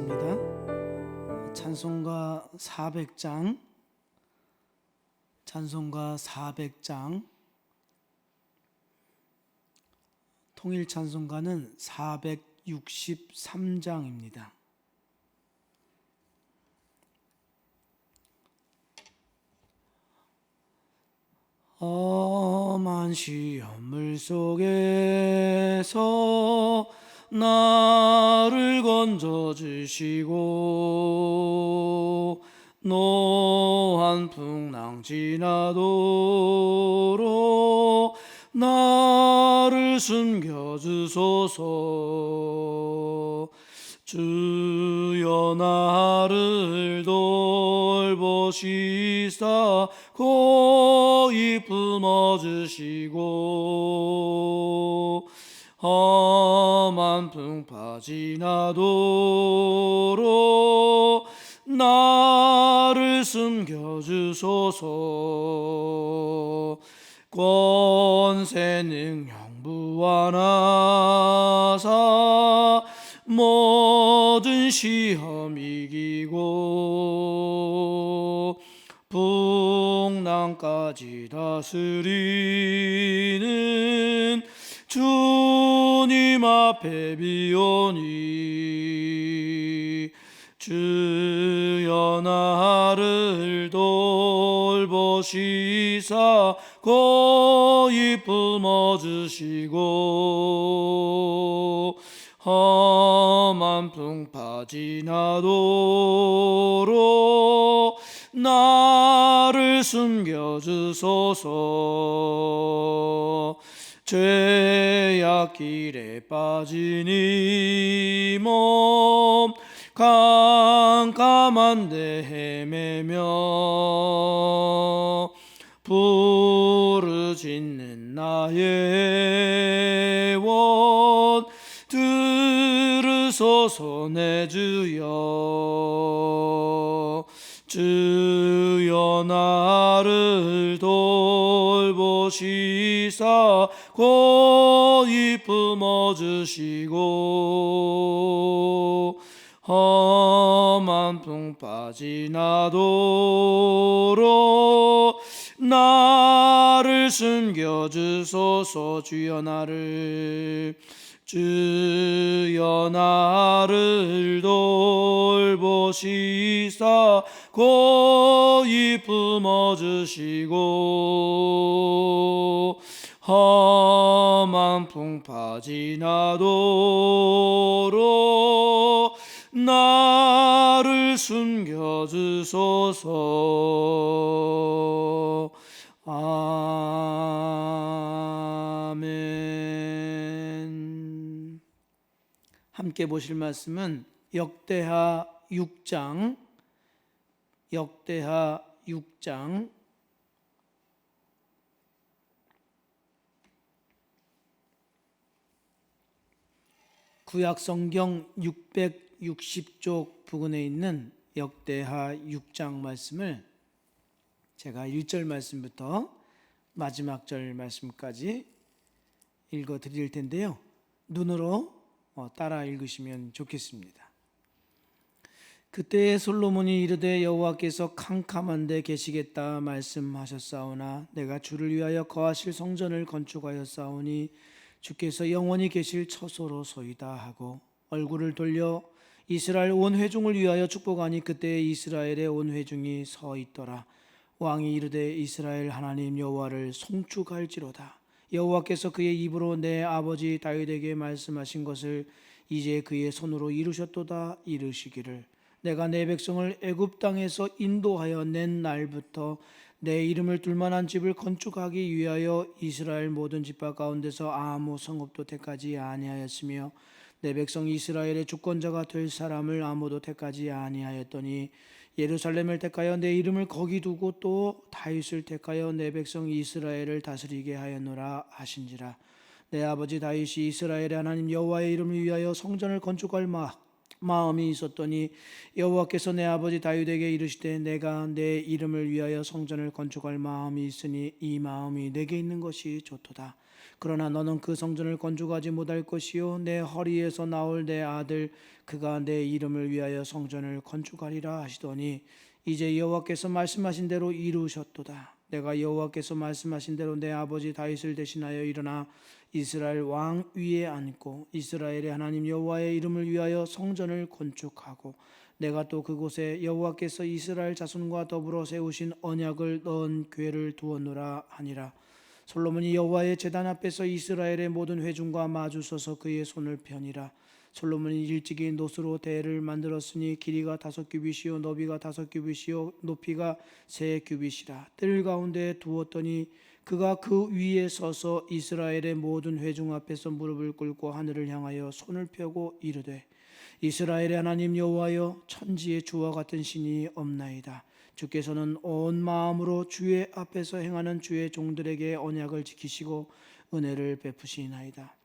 읽겠습니다. 찬송가 400장, 통일 찬송가는 463장입니다. 험한 시험을 속에서 나를 건져주시고 노한 풍랑 지나도록 나를 숨겨주소서. 주여 나를 돌보시사 고이 품어주시고 험한 풍파 지나도록 나를 숨겨주소서. 권세 능력 무한하사 모든 시험 이기고 풍랑까지 다스리는 주님 앞에 비오니 주여 나를 돌보시사 고이 품어주시고 험한 풍파 지나도록 나를 숨겨주소서. 죄악 길에 빠진 이 몸 깜깜한데 헤매며 부르짖는 나의 원 들으소서. 내 주여 주여 나를 돌보시사 고이 품어주시고 험한 풍파 지나도록 나를 숨겨주소서. 주여 나를 돌보시사 고이 품어주시고 험한 풍파 지나도록 나를 숨겨주소서. 아멘. 함께 보실 말씀은 역대하 6장 구약성경 660쪽 부근에 있는 역대하 6장 말씀을 제가 1절 말씀부터 마지막 절 말씀까지 읽어 드릴 텐데요. 눈으로 따라 읽으시면 좋겠습니다. 그때 솔로몬이 이르되 여호와께서 캄캄한 데 계시겠다 말씀하셨사오나 내가 주를 위하여 거하실 성전을 건축하였사오니 주께서 영원히 계실 처소로소이다 하고 얼굴을 돌려 이스라엘 온 회중을 위하여 축복하니 그때 이스라엘의 온 회중이 서 있더라. 왕이 이르되 이스라엘 하나님 여호와를 송축할지로다. 여호와께서 그의 입으로 내 아버지 다윗에게 말씀하신 것을 이제 그의 손으로 이루셨도다. 이르시기를 내가 내 백성을 애굽 땅에서 인도하여 낸 날부터 내 이름을 둘만한 집을 건축하기 위하여 이스라엘 모든 지파 가운데서 아무 성읍도 택하지 아니하였으며 내 백성 이스라엘의 주권자가 될 사람을 아무도 택하지 아니하였더니 예루살렘을 택하여 내 이름을 거기 두고 또 다윗을 택하여 내 백성 이스라엘을 다스리게 하였노라 하신지라. 내 아버지 다윗이 이스라엘의 하나님 여호와의 이름을 위하여 성전을 건축할 마음이 있었더니 여호와께서 내 아버지 다윗에게 이르시되 내가 내 이름을 위하여 성전을 건축할 마음이 있으니 이 마음이 내게 있는 것이 좋도다. 그러나 너는 그 성전을 건축하지 못할 것이요 내 허리에서 나올 내 아들 그가 내 이름을 위하여 성전을 건축하리라 하시더니 이제 여호와께서 말씀하신 대로 이루셨도다. 내가 여호와께서 말씀하신 대로 내 아버지 다윗을 대신하여 일어나 이스라엘 왕 위에 앉고 이스라엘의 하나님 여호와의 이름을 위하여 성전을 건축하고 내가 또 그곳에 여호와께서 이스라엘 자손과 더불어 세우신 언약을 넣은 궤를 두었노라 하니라. 솔로몬이 여호와의 제단 앞에서 이스라엘의 모든 회중과 마주서서 그의 손을 펴니라. 솔로몬이 일찍이 노스로 대를 만들었으니 길이가 5규빗이요 너비가 5규빗이요 높이가 3규빗이라. 뜰 가운데에 두었더니 그가 그 위에 서서 이스라엘의 모든 회중 앞에서 무릎을 꿇고 하늘을 향하여 손을 펴고 이르되 이스라엘의 하나님 여호와여 천지의 주와 같은 신이 없나이다. 주께서는 온 마음으로 주의 앞에서 행하는 주의 종들에게 언약을 지키시고 은혜를 베푸시나이다.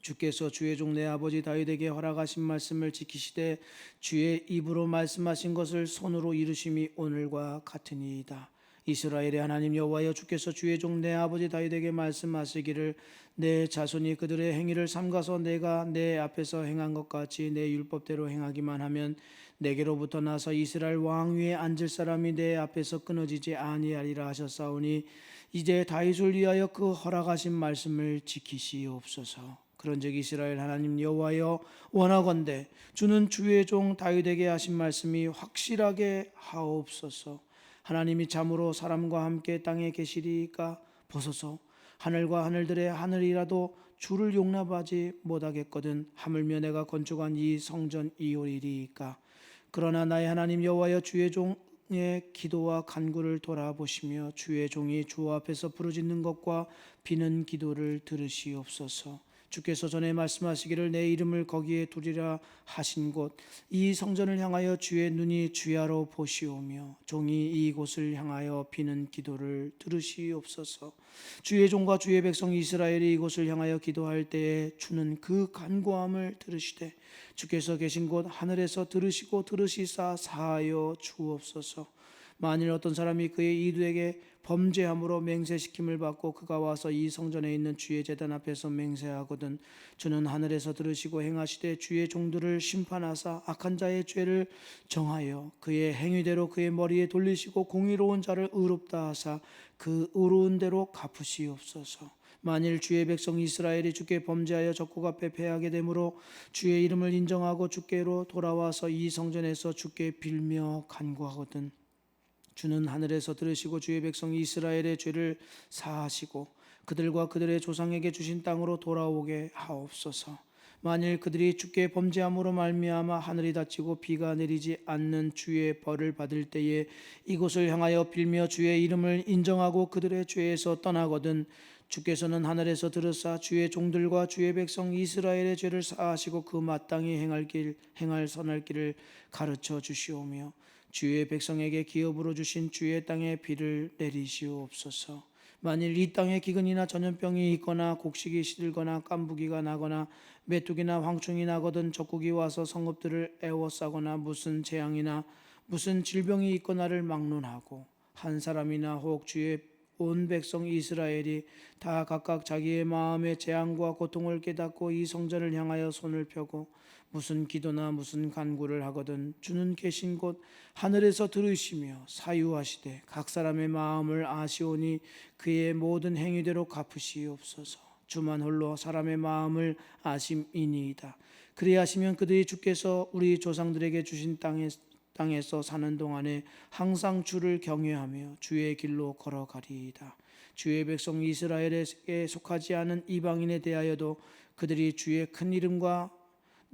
주께서 주의 종 내 아버지 다윗에게 허락하신 말씀을 지키시되 주의 입으로 말씀하신 것을 손으로 이루심이 오늘과 같으니이다. 이스라엘의 하나님 여호와여 주께서 주의 종 내 아버지 다윗에게 말씀하시기를 내 자손이 그들의 행위를 삼가서 내가 내 앞에서 행한 것 같이 내 율법대로 행하기만 하면 내게로부터 나서 이스라엘 왕 위에 앉을 사람이 내 앞에서 끊어지지 아니하리라 하셨사오니 이제 다윗을 위하여 그 허락하신 말씀을 지키시옵소서. 그런즉 이스라엘 하나님 여호와여 원하건대 주는 주의 종 다윗에게 하신 말씀이 확실하게 하옵소서. 하나님이 참으로 사람과 함께 땅에 계시리이까 보소서. 하늘과 하늘들의 하늘이라도 주를 용납하지 못하겠거든 하물며 내가 건축한 이 성전 이오리이까. 그러나 나의 하나님 여호와여 주의 종의 기도와 간구를 돌아보시며 주의 종이 주 앞에서 부르짖는 것과 비는 기도를 들으시옵소서. 주께서 전에 말씀하시기를 내 이름을 거기에 두리라 하신 곳 이 성전을 향하여 주의 눈이 주야로 보시오며 종이 이곳을 향하여 비는 기도를 들으시옵소서. 주의 종과 주의 백성 이스라엘이 이곳을 향하여 기도할 때에 주는 그 간구함을 들으시되 주께서 계신 곳 하늘에서 들으시고 들으시사 사하여 주옵소서. 만일 어떤 사람이 그의 이웃에게 범죄함으로 맹세시킴을 받고 그가 와서 이 성전에 있는 주의 제단 앞에서 맹세하거든 주는 하늘에서 들으시고 행하시되 주의 종들을 심판하사 악한 자의 죄를 정하여 그의 행위대로 그의 머리에 돌리시고 공의로운 자를 의롭다 하사 그 의로운 대로 갚으시옵소서. 만일 주의 백성 이스라엘이 주께 범죄하여 적국 앞에 패하게 되므로 주의 이름을 인정하고 주께로 돌아와서 이 성전에서 주께 빌며 간구하거든 주는 하늘에서 들으시고 주의 백성 이스라엘의 죄를 사하시고 그들과 그들의 조상에게 주신 땅으로 돌아오게 하옵소서. 만일 그들이 주께 범죄함으로 말미암아 하늘이 닫히고 비가 내리지 않는 주의 벌을 받을 때에 이곳을 향하여 빌며 주의 이름을 인정하고 그들의 죄에서 떠나거든 주께서는 하늘에서 들으사 주의 종들과 주의 백성 이스라엘의 죄를 사하시고 그 마땅히 행할 선할 길을 가르쳐 주시오며 주의 백성에게 기업으로 주신 주의 땅에 비를 내리시옵소서. 만일 이 땅에 기근이나 전염병이 있거나 곡식이 시들거나 깐부기가 나거나 메뚜기나 황충이 나거든 적국이 와서 성읍들을 애워싸거나 무슨 재앙이나 무슨 질병이 있거나를 막론하고 한 사람이나 혹 주의 온 백성 이스라엘이 다 각각 자기의 마음의 재앙과 고통을 깨닫고 이 성전을 향하여 손을 펴고 무슨 기도나 무슨 간구를 하거든 주는 계신 곳 하늘에서 들으시며 사유하시되 각 사람의 마음을 아시오니 그의 모든 행위대로 갚으시옵소서. 주만 홀로 사람의 마음을 아심이니이다. 그리하시면 그들이 주께서 우리 조상들에게 주신 땅에서 사는 동안에 항상 주를 경외하며 주의 길로 걸어가리이다. 주의 백성 이스라엘에게 속하지 않은 이방인에 대하여도 그들이 주의 큰 이름과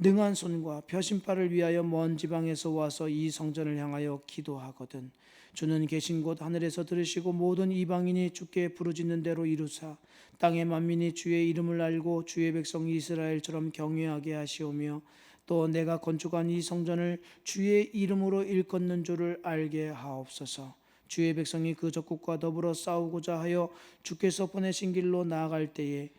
능한 손과 표심팔을 위하여 먼 지방에서 와서 이 성전을 향하여 기도하거든 주는 계신 곳 하늘에서 들으시고 모든 이방인이 주께 부르짖는 대로 이루사 땅의 만민이 주의 이름을 알고 주의 백성 이스라엘처럼 경외하게 하시오며 또 내가 건축한 이 성전을 주의 이름으로 일컫는 줄을 알게 하옵소서. 주의 백성이 그 적국과 더불어 싸우고자 하여 주께서 보내신 길로 나아갈 때에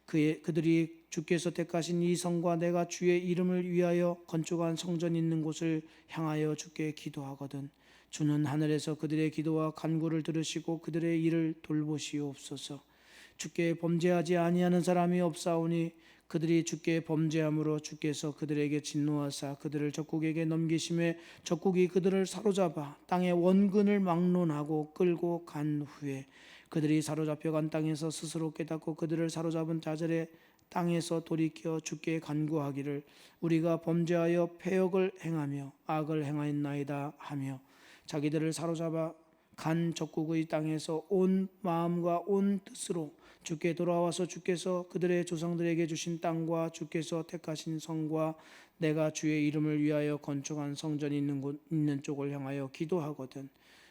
그들이 주께서 택하신 이 성과 내가 주의 이름을 위하여 건축한 성전 있는 곳을 향하여 주께 기도하거든 주는 하늘에서 그들의 기도와 간구를 들으시고 그들의 일을 돌보시옵소서. 주께 범죄하지 아니하는 사람이 없사오니 그들이 주께 범죄함으로 주께서 그들에게 진노하사 그들을 적국에게 넘기심에 적국이 그들을 사로잡아 땅의 원근을 막론하고 끌고 간 후에 그들이 사로잡혀간 땅에서 스스로 깨닫고 그들을 사로잡은 자들의 땅에서 돌이켜 주께 간구하기를 우리가 범죄하여 패역을 행하며 악을 행하였나이다 하며 자기들을 사로잡아 간 적국의 땅에서 온 마음과 온 뜻으로 주께 돌아와서 주께서 그들의 조상들에게 주신 땅과 주께서 택하신 성과 내가 주의 이름을 위하여 건축한 성전이 있는 쪽을 향하여 기도하거든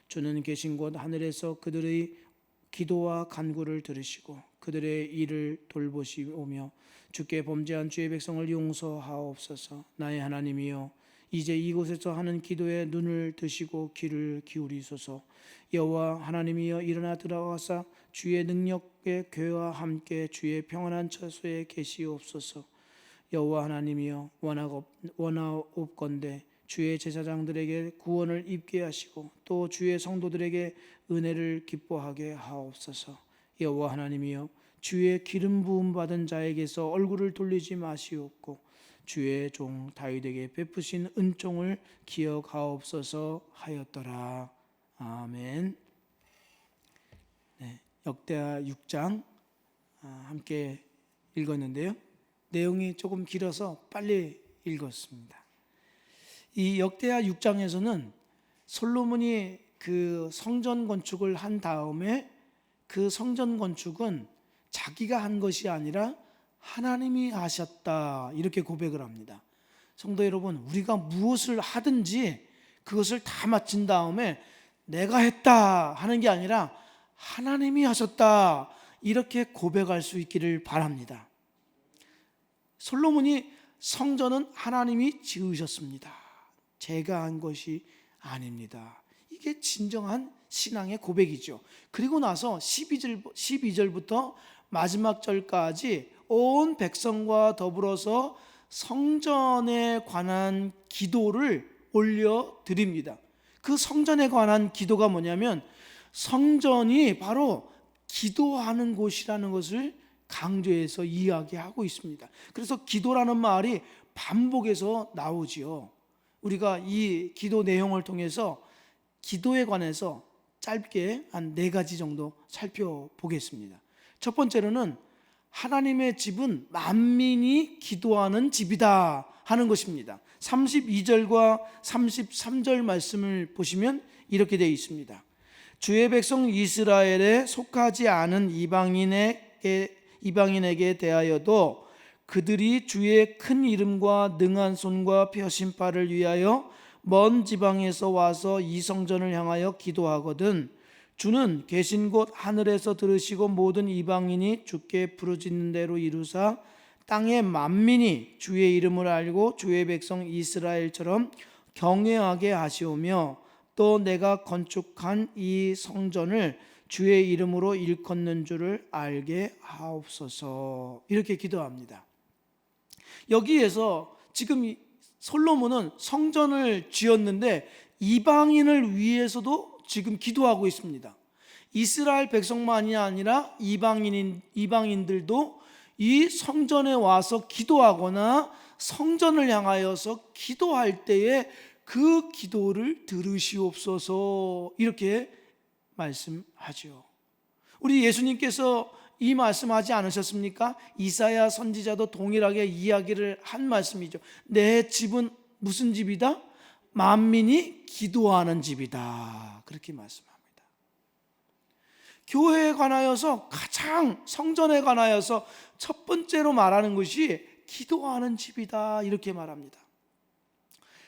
주는 계신 곳 하늘에서 그들의 기도와 간구를 들으시고 그들의 일을 돌보시오며 주께 범죄한 주의 백성을 용서하옵소서. 나의 하나님이여 이제 이곳에서 하는 기도에 눈을 드시고 귀를 기울이소서. 여호와 하나님이여 일어나 들어가사 주의 능력의 궤와 함께 주의 평안한 처소에 계시옵소서. 여호와 하나님이여 원하옵건대 주의 제사장들에게 구원을 입게 하시고 또 주의 성도들에게 은혜를 기뻐하게 하옵소서. 여호와 하나님이여 주의 기름 부음 받은 자에게서 얼굴을 돌리지 마시옵고 주의 종 다윗에게 베푸신 은총을 기억하옵소서 하였더라. 아멘. 네, 역대하 6장 함께 읽었는데요. 내용이 조금 길어서 빨리 읽었습니다. 이 역대하 6장에서는 솔로몬이 그 성전 건축을 한 다음에 그 성전 건축은 자기가 한 것이 아니라 하나님이 하셨다 이렇게 고백을 합니다. 성도 여러분, 우리가 무엇을 하든지 그것을 다 마친 다음에 내가 했다 하는 게 아니라 하나님이 하셨다 이렇게 고백할 수 있기를 바랍니다. 솔로몬이 성전은 하나님이 지으셨습니다. 제가 한 것이 아닙니다. 이게 진정한 신앙의 고백이죠. 그리고 나서 12절부터 마지막 절까지 온 백성과 더불어서 성전에 관한 기도를 올려드립니다. 그 성전에 관한 기도가 뭐냐면 성전이 바로 기도하는 곳이라는 것을 강조해서 이야기하고 있습니다. 그래서 기도라는 말이 반복해서 나오지요. 우리가 이 기도 내용을 통해서 기도에 관해서 짧게 한 4가지 정도 살펴보겠습니다. 첫 번째로는 하나님의 집은 만민이 기도하는 집이다 하는 것입니다. 32절과 33절 말씀을 보시면 이렇게 되어 있습니다. 주의 백성 이스라엘에 속하지 않은 이방인에게 대하여도 그들이 주의 큰 이름과 능한 손과 펴신 팔을 위하여 먼 지방에서 와서 이 성전을 향하여 기도하거든 주는 계신 곳 하늘에서 들으시고 모든 이방인이 주께 부르짖는 대로 이루사 땅의 만민이 주의 이름을 알고 주의 백성 이스라엘처럼 경외하게 하시오며 또 내가 건축한 이 성전을 주의 이름으로 일컫는 줄을 알게 하옵소서. 이렇게 기도합니다. 여기에서 지금 솔로몬은 성전을 지었는데 이방인을 위해서도 지금 기도하고 있습니다. 이스라엘 백성만이 아니라 이방인들도 이 성전에 와서 기도하거나 성전을 향하여서 기도할 때에 그 기도를 들으시옵소서 이렇게 말씀하죠. 우리 예수님께서 이 말씀하지 않으셨습니까? 이사야 선지자도 동일하게 이야기를 한 말씀이죠. 내 집은 무슨 집이다? 만민이 기도하는 집이다. 그렇게 말씀합니다. 교회에 관하여서 가장 성전에 관하여서 첫 번째로 말하는 것이 기도하는 집이다. 이렇게 말합니다.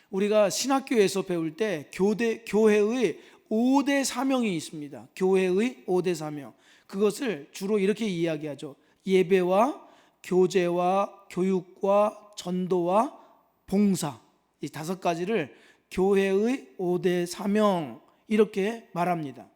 우리가 신학교에서 배울 때 교회의 5대 사명이 있습니다. 교회의 5대 사명. 그것을 주로 이렇게 이야기하죠. 예배와 교제와 교육과 전도와 봉사. 이 5가지를 교회의 5대 사명 이렇게 말합니다.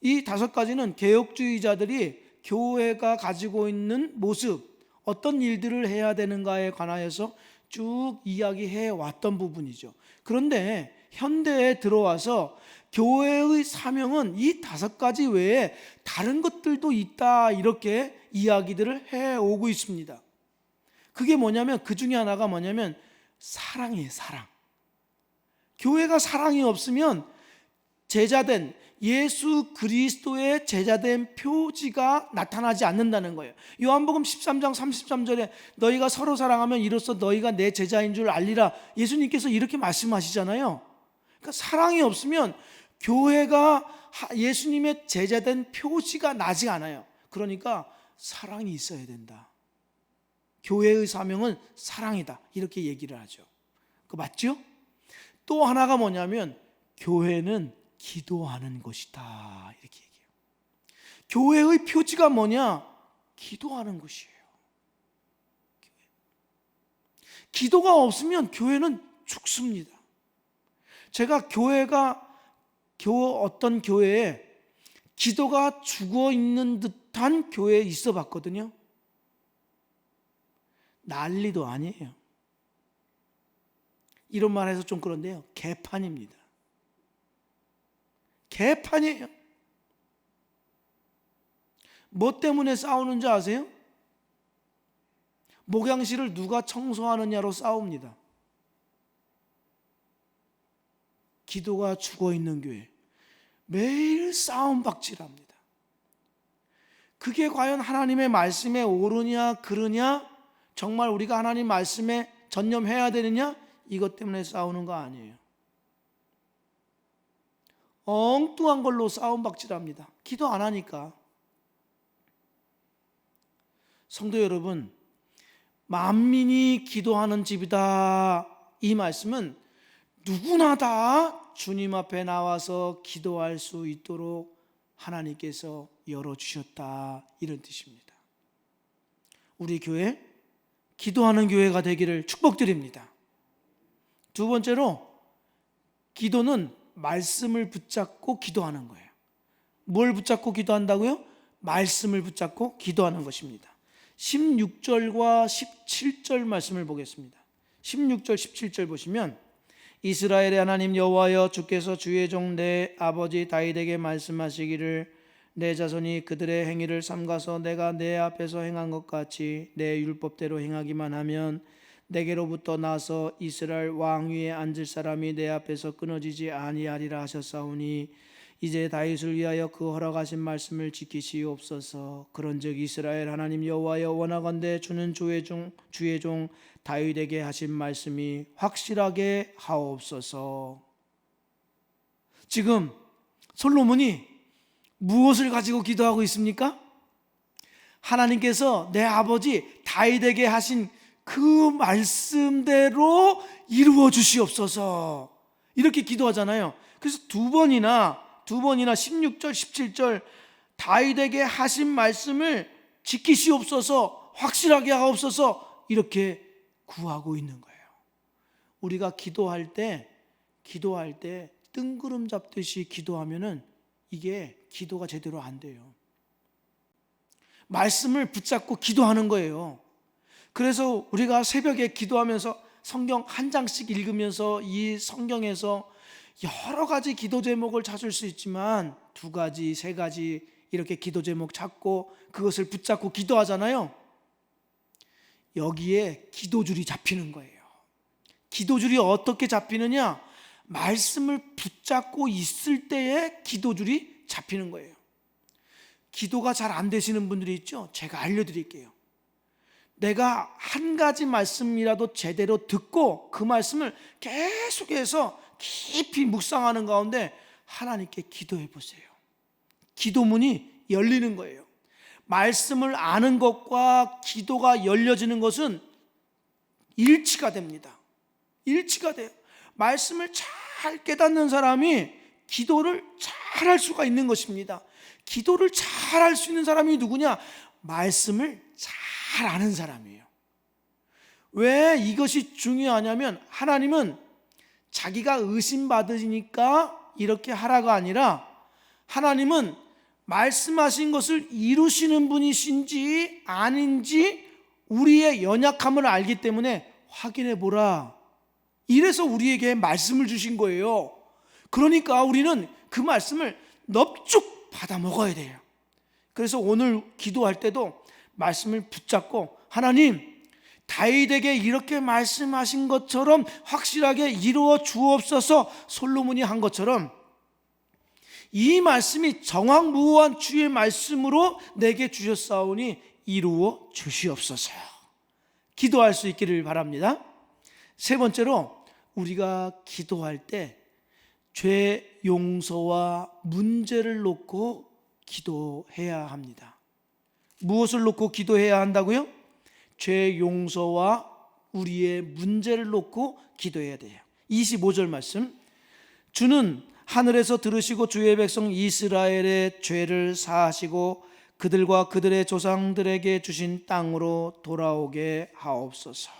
이 5가지는 개혁주의자들이 교회가 가지고 있는 모습, 어떤 일들을 해야 되는가에 관하여서 쭉 이야기해 왔던 부분이죠. 그런데 현대에 들어와서 교회의 사명은 이 5가지 외에 다른 것들도 있다, 이렇게 이야기들을 해오고 있습니다. 그게 뭐냐면, 그 중에 하나가 뭐냐면 사랑이에요. 사랑. 교회가 사랑이 없으면 제자된, 예수 그리스도의 제자된 표지가 나타나지 않는다는 거예요. 요한복음 13장 33절에 너희가 서로 사랑하면 이로써 너희가 내 제자인 줄 알리라, 예수님께서 이렇게 말씀하시잖아요. 그러니까 사랑이 없으면 교회가 예수님의 제자된 표지가 나지 않아요. 그러니까 사랑이 있어야 된다. 교회의 사명은 사랑이다, 이렇게 얘기를 하죠. 그거 맞죠? 또 하나가 뭐냐면 교회는 기도하는 것이다, 이렇게 얘기해요. 교회의 표지가 뭐냐? 기도하는 것이에요. 기도가 없으면 교회는 죽습니다. 제가 어떤 교회에 기도가 죽어 있는 듯한 교회에 있어 봤거든요. 난리도 아니에요. 이런 말 해서 좀 그런데요, 개판입니다. 개판이에요. 뭐 때문에 싸우는지 아세요? 목양실을 누가 청소하느냐로 싸웁니다. 기도가 죽어있는 교회, 매일 싸움박질합니다. 그게 과연 하나님의 말씀에 옳으냐 그르냐, 정말 우리가 하나님 말씀에 전념해야 되느냐, 이것 때문에 싸우는 거 아니에요. 엉뚱한 걸로 싸움박질합니다. 기도 안 하니까. 성도 여러분, 만민이 기도하는 집이다, 이 말씀은 누구나 다 주님 앞에 나와서 기도할 수 있도록 하나님께서 열어주셨다, 이런 뜻입니다. 우리 교회 기도하는 교회가 되기를 축복드립니다. 두 번째로, 기도는 말씀을 붙잡고 기도하는 거예요. 뭘 붙잡고 기도한다고요? 말씀을 붙잡고 기도하는 것입니다. 16절과 17절 말씀을 보겠습니다. 16절 17절 보시면, 이스라엘의 하나님 여호와여, 주께서 주의 종 내 아버지 다윗에게 말씀하시기를 내 자손이 그들의 행위를 삼가서 내가 내 앞에서 행한 것 같이 내 율법대로 행하기만 하면 내게로부터 나서 이스라엘 왕위에 앉을 사람이 내 앞에서 끊어지지 아니하리라 하셨사오니 이제 다윗을 위하여 그 허락하신 말씀을 지키시옵소서. 그런즉 이스라엘 하나님 여호와여, 원하건대 주는 주의 종 다윗에게 하신 말씀이 확실하게 하옵소서. 지금 솔로몬이 무엇을 가지고 기도하고 있습니까? 하나님께서 내 아버지 다윗에게 하신 그 말씀대로 이루어 주시옵소서, 이렇게 기도하잖아요. 그래서 두 번이나 16절 17절 다윗에게 하신 말씀을 지키시옵소서, 확실하게 하옵소서, 이렇게 구하고 있는 거예요. 우리가 기도할 때 뜬구름 잡듯이 기도하면은 이게 기도가 제대로 안 돼요. 말씀을 붙잡고 기도하는 거예요. 그래서 우리가 새벽에 기도하면서 성경 한 장씩 읽으면서 이 성경에서 여러 가지 기도 제목을 찾을 수 있지만 2가지, 3가지 이렇게 기도 제목 찾고 그것을 붙잡고 기도하잖아요. 여기에 기도줄이 잡히는 거예요. 기도줄이 어떻게 잡히느냐? 말씀을 붙잡고 있을 때에 기도줄이 잡히는 거예요. 기도가 잘 안 되시는 분들이 있죠? 제가 알려드릴게요. 내가 한 가지 말씀이라도 제대로 듣고 그 말씀을 계속해서 깊이 묵상하는 가운데 하나님께 기도해 보세요. 기도문이 열리는 거예요. 말씀을 아는 것과 기도가 열려지는 것은 일치가 됩니다. 일치가 돼요. 말씀을 잘 깨닫는 사람이 기도를 잘 할 수가 있는 것입니다. 기도를 잘 할 수 있는 사람이 누구냐? 말씀을 잘 아는 사람이에요. 왜 이것이 중요하냐면, 하나님은 자기가 의심받으니까 이렇게 하라가 아니라 하나님은 말씀하신 것을 이루시는 분이신지 아닌지 우리의 연약함을 알기 때문에 확인해 보라. 이래서 우리에게 말씀을 주신 거예요. 그러니까 우리는 그 말씀을 넙죽 받아 먹어야 돼요. 그래서 오늘 기도할 때도 말씀을 붙잡고, 하나님, 다윗에게 이렇게 말씀하신 것처럼 확실하게 이루어 주옵소서. 솔로몬이 한 것처럼 이 말씀이 정확무한 주의 말씀으로 내게 주셨사오니 이루어 주시옵소서. 기도할 수 있기를 바랍니다. 세 번째로, 우리가 기도할 때 죄 용서와 문제를 놓고 기도해야 합니다. 무엇을 놓고 기도해야 한다고요? 죄 용서와 우리의 문제를 놓고 기도해야 돼요. 25절 말씀, 주는 하늘에서 들으시고 주의 백성 이스라엘의 죄를 사하시고 그들과 그들의 조상들에게 주신 땅으로 돌아오게 하옵소서.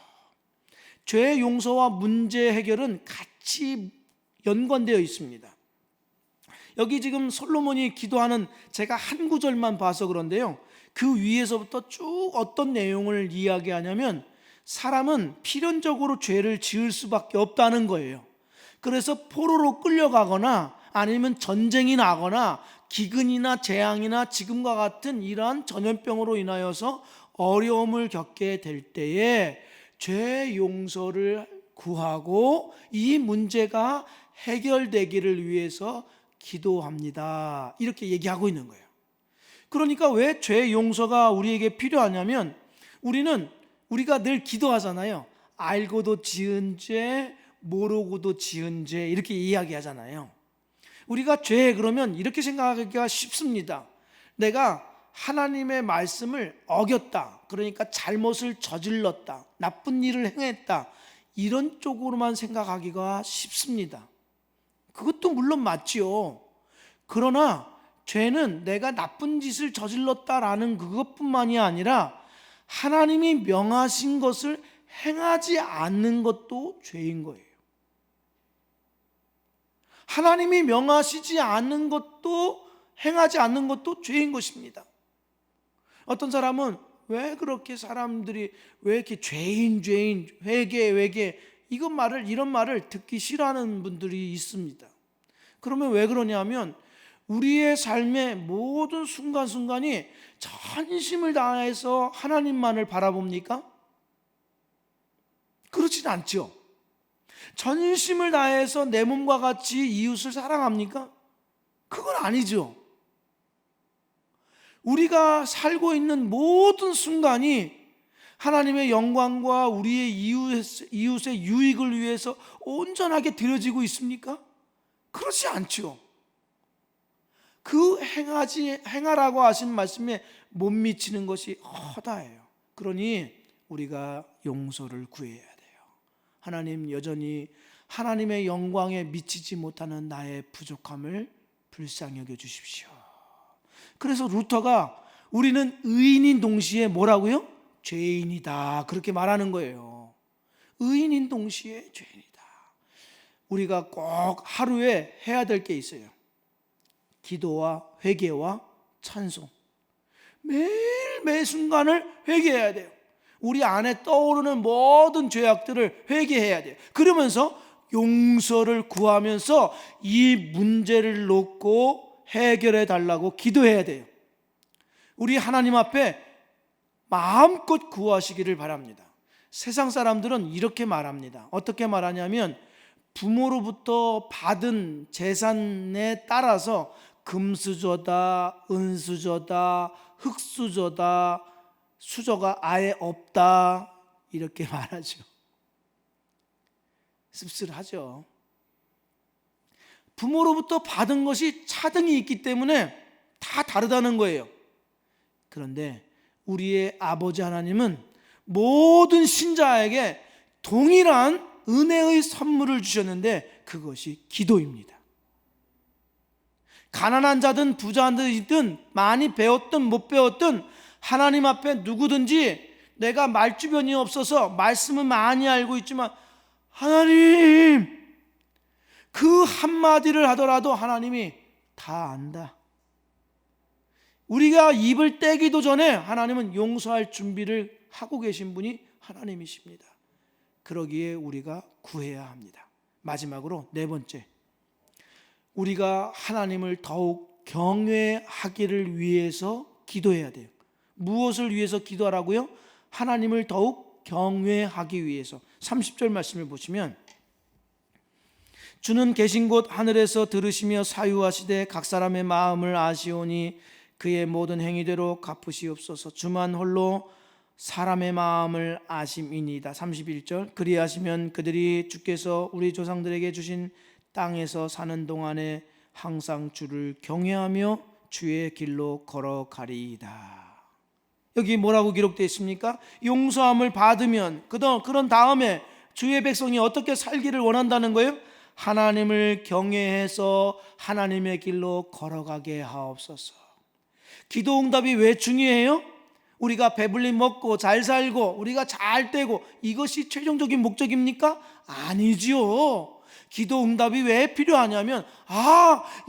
죄 용서와 문제 해결은 같이 연관되어 있습니다. 여기 지금 솔로몬이 기도하는, 제가 한 구절만 봐서 그런데요, 그 위에서부터 쭉 어떤 내용을 이야기하냐면 사람은 필연적으로 죄를 지을 수밖에 없다는 거예요. 그래서 포로로 끌려가거나 아니면 전쟁이 나거나 기근이나 재앙이나 지금과 같은 이러한 전염병으로 인하여서 어려움을 겪게 될 때에 죄 용서를 구하고 이 문제가 해결되기를 위해서 기도합니다. 이렇게 얘기하고 있는 거예요. 그러니까 왜 죄 용서가 우리에게 필요하냐면, 우리가 늘 기도하잖아요. 알고도 지은 죄, 모르고도 지은 죄, 이렇게 이야기하잖아요. 우리가 죄 그러면 이렇게 생각하기가 쉽습니다. 내가 하나님의 말씀을 어겼다, 그러니까 잘못을 저질렀다, 나쁜 일을 행했다, 이런 쪽으로만 생각하기가 쉽습니다. 그것도 물론 맞지요. 그러나 죄는 내가 나쁜 짓을 저질렀다라는 그것뿐만이 아니라 하나님이 명하신 것을 행하지 않는 것도 죄인 거예요. 하나님이 명하시지 않는 것도, 행하지 않는 것도 죄인 것입니다. 어떤 사람은 왜 그렇게 사람들이 왜 이렇게 죄인 회개 이런 말을 듣기 싫어하는 분들이 있습니다. 그러면 왜 그러냐면 우리의 삶의 모든 순간순간이 전심을 다해서 하나님만을 바라봅니까? 그렇진 않죠. 전심을 다해서 내 몸과 같이 이웃을 사랑합니까? 그건 아니죠. 우리가 살고 있는 모든 순간이 하나님의 영광과 우리의 이웃의 유익을 위해서 온전하게 드려지고 있습니까? 그렇지 않죠. 그 행하라고 하신 말씀에 못 미치는 것이 허다해요. 그러니 우리가 용서를 구해야 돼요. 하나님, 여전히 하나님의 영광에 미치지 못하는 나의 부족함을 불쌍히 여겨 주십시오. 그래서 루터가 우리는 의인인 동시에 뭐라고요? 죄인이다, 그렇게 말하는 거예요. 의인인 동시에 죄인이다. 우리가 꼭 하루에 해야 될 게 있어요. 기도와 회개와 찬송. 매일 매 순간을 회개해야 돼요. 우리 안에 떠오르는 모든 죄악들을 회개해야 돼요. 그러면서 용서를 구하면서 이 문제를 놓고 해결해 달라고 기도해야 돼요. 우리 하나님 앞에 마음껏 구하시기를 바랍니다. 세상 사람들은 이렇게 말합니다. 어떻게 말하냐면 부모로부터 받은 재산에 따라서 금수저다, 은수저다, 흙수저다, 수저가 아예 없다, 이렇게 말하죠. 씁쓸하죠. 부모로부터 받은 것이 차등이 있기 때문에 다 다르다는 거예요. 그런데 우리의 아버지 하나님은 모든 신자에게 동일한 은혜의 선물을 주셨는데 그것이 기도입니다. 가난한 자든 부자든 많이 배웠든 못 배웠든 하나님 앞에 누구든지 내가 말주변이 없어서 말씀은 많이 알고 있지만 하나님, 그 한마디를 하더라도 하나님이 다 안다. 우리가 입을 떼기도 전에 하나님은 용서할 준비를 하고 계신 분이 하나님이십니다. 그러기에 우리가 구해야 합니다. 마지막으로 네 번째, 우리가 하나님을 더욱 경외하기를 위해서 기도해야 돼요. 무엇을 위해서 기도하라고요? 하나님을 더욱 경외하기 위해서. 30절 말씀을 보시면, 주는 계신 곳 하늘에서 들으시며 사유하시되 각 사람의 마음을 아시오니 그의 모든 행위대로 갚으시옵소서. 주만 홀로 사람의 마음을 아심이니이다. 31절, 그리하시면 그들이 주께서 우리 조상들에게 주신 땅에서 사는 동안에 항상 주를 경외하며 주의 길로 걸어가리이다. 여기 뭐라고 기록되어 있습니까? 용서함을 받으면 그런 다음에 주의 백성이 어떻게 살기를 원한다는 거예요? 하나님을 경외해서 하나님의 길로 걸어가게 하옵소서. 기도 응답이 왜 중요해요? 우리가 배불리 먹고 잘 살고 우리가 잘 되고 이것이 최종적인 목적입니까? 아니지요. 기도 응답이 왜 필요하냐면,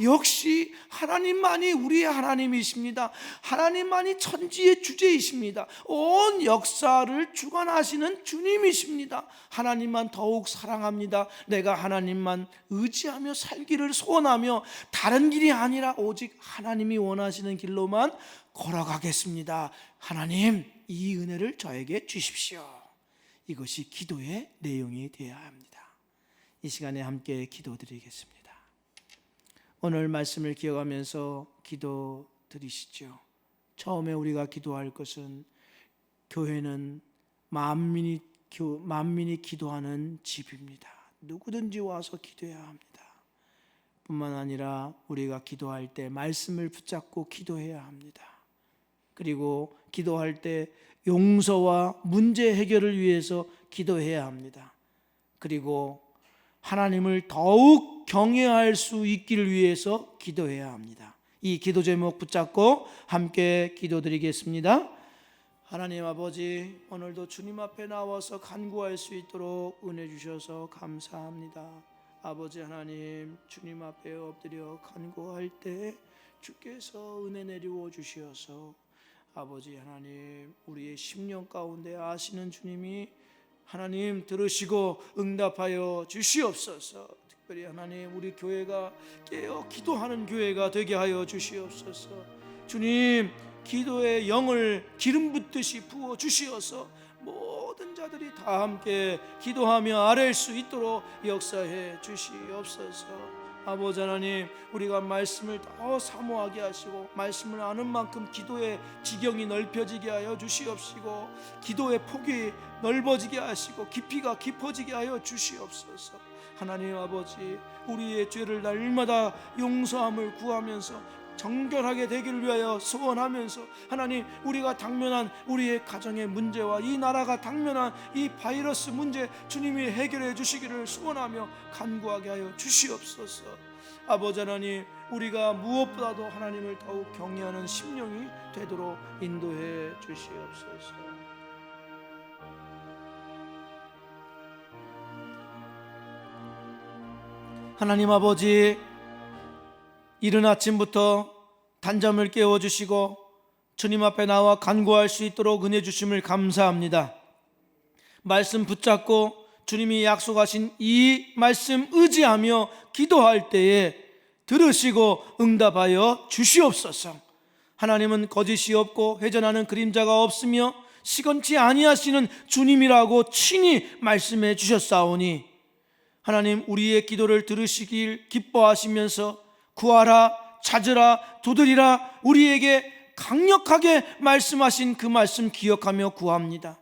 역시 하나님만이 우리의 하나님이십니다. 하나님만이 천지의 주제이십니다. 온 역사를 주관하시는 주님이십니다. 하나님만 더욱 사랑합니다. 내가 하나님만 의지하며 살기를 소원하며 다른 길이 아니라 오직 하나님이 원하시는 길로만 걸어가겠습니다. 하나님, 이 은혜를 저에게 주십시오. 이것이 기도의 내용이 되어야 합니다. 이 시간에 함께 기도드리겠습니다. 오늘 말씀을 기억하면서 기도 드리시죠. 처음에 우리가 기도할 것은, 교회는 만민이 기도하는 집입니다. 누구든지 와서 기도해야 합니다. 뿐만 아니라 우리가 기도할 때 말씀을 붙잡고 기도해야 합니다. 그리고 기도할 때 용서와 문제 해결을 위해서 기도해야 합니다. 그리고 하나님을 더욱 경외할 수 있기를 위해서 기도해야 합니다. 이 기도 제목 붙잡고 함께 기도드리겠습니다. 하나님 아버지, 오늘도 주님 앞에 나와서 간구할 수 있도록 은혜 주셔서 감사합니다. 아버지 하나님, 주님 앞에 엎드려 간구할 때 주께서 은혜 내리워 주시어서, 아버지 하나님, 우리의 심령 가운데 아시는 주님이 하나님 들으시고 응답하여 주시옵소서. 특별히 하나님, 우리 교회가 깨어 기도하는 교회가 되게 하여 주시옵소서. 주님, 기도의 영을 기름 붓듯이 부어 주시어서 모든 자들이 다 함께 기도하며 아뢰일 수 있도록 역사해 주시옵소서. 아버지 하나님, 우리가 말씀을 더 사모하게 하시고 말씀을 아는 만큼 기도의 지경이 넓혀지게 하여 주시옵시고, 기도의 폭이 넓어지게 하시고 깊이가 깊어지게 하여 주시옵소서. 하나님 아버지, 우리의 죄를 날마다 용서함을 구하면서 정결하게 되기를 위하여 소원하면서, 하나님, 우리가 당면한 우리의 가정의 문제와 이 나라가 당면한 이 바이러스 문제 주님이 해결해 주시기를 소원하며 간구하게 하여 주시옵소서. 아버지 하나님, 우리가 무엇보다도 하나님을 더욱 경외하는 심령이 되도록 인도해 주시옵소서. 하나님 아버지, 이른 아침부터 단잠을 깨워주시고 주님 앞에 나와 간구할 수 있도록 은혜 주심을 감사합니다. 말씀 붙잡고 주님이 약속하신 이 말씀 의지하며 기도할 때에 들으시고 응답하여 주시옵소서. 하나님은 거짓이 없고 회전하는 그림자가 없으며 시건치 아니하시는 주님이라고 친히 말씀해 주셨사오니, 하나님, 우리의 기도를 들으시길 기뻐하시면서 구하라, 찾으라, 두드리라 우리에게 강력하게 말씀하신 그 말씀 기억하며 구합니다.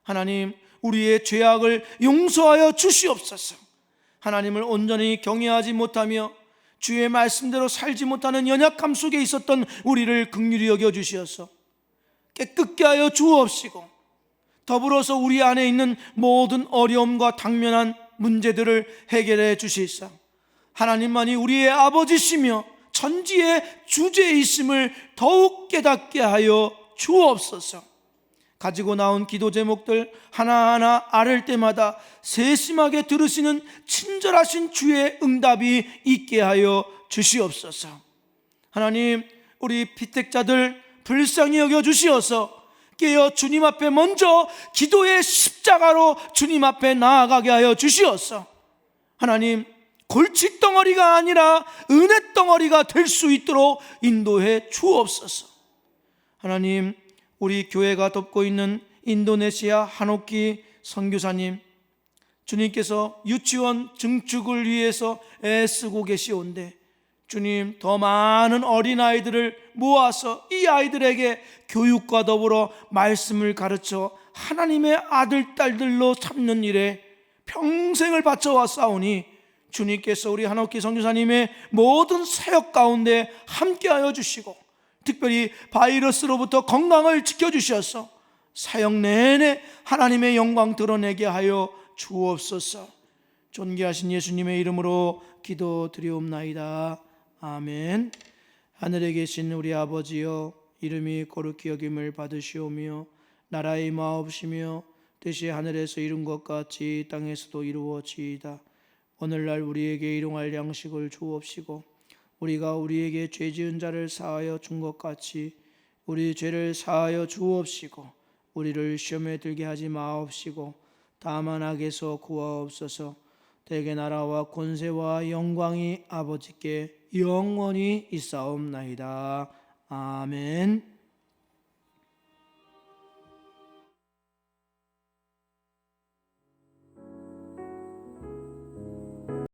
하나님, 우리의 죄악을 용서하여 주시옵소서. 하나님을 온전히 경외하지 못하며 주의 말씀대로 살지 못하는 연약함 속에 있었던 우리를 긍휼히 여겨 주시어서 깨끗게 하여 주옵시고, 더불어서 우리 안에 있는 모든 어려움과 당면한 문제들을 해결해 주시사, 하나님만이 우리의 아버지시며 천지의 주제이심을 더욱 깨닫게 하여 주옵소서. 가지고 나온 기도 제목들 하나하나 아를 때마다 세심하게 들으시는 친절하신 주의 응답이 있게 하여 주시옵소서. 하나님, 우리 피택자들 불쌍히 여겨 주시어서 깨어 주님 앞에 먼저 기도의 십자가로 주님 앞에 나아가게 하여 주시옵소서. 하나님, 골칫덩어리가 아니라 은혜 덩어리가 될 수 있도록 인도해 주옵소서. 하나님, 우리 교회가 돕고 있는 인도네시아 한옥기 선교사님, 주님께서 유치원 증축을 위해서 애쓰고 계시온데 주님, 더 많은 어린아이들을 모아서 이 아이들에게 교육과 더불어 말씀을 가르쳐 하나님의 아들, 딸들로 삼는 일에 평생을 바쳐왔사오니 주님께서 우리 한옥기 선교사님의 모든 사역 가운데 함께하여 주시고 특별히 바이러스로부터 건강을 지켜주셔서 사역 내내 하나님의 영광 드러내게 하여 주옵소서. 존귀하신 예수님의 이름으로 기도드리옵나이다. 아멘. 하늘에 계신 우리 아버지여, 이름이 거룩히 여김을 받으시오며 나라의 임하옵시며 뜻이 하늘에서 이룬 것 같이 땅에서도 이루어지이다. 오늘날 우리에게 일용할 양식을 주옵시고 우리가 우리에게 죄 지은 자를 사하여 준 것 같이 우리 죄를 사하여 주옵시고 우리를 시험에 들게 하지 마옵시고 다만 악에서 구하옵소서. 대개 나라와 권세와 영광이 아버지께 영원히 있사옵나이다. 아멘.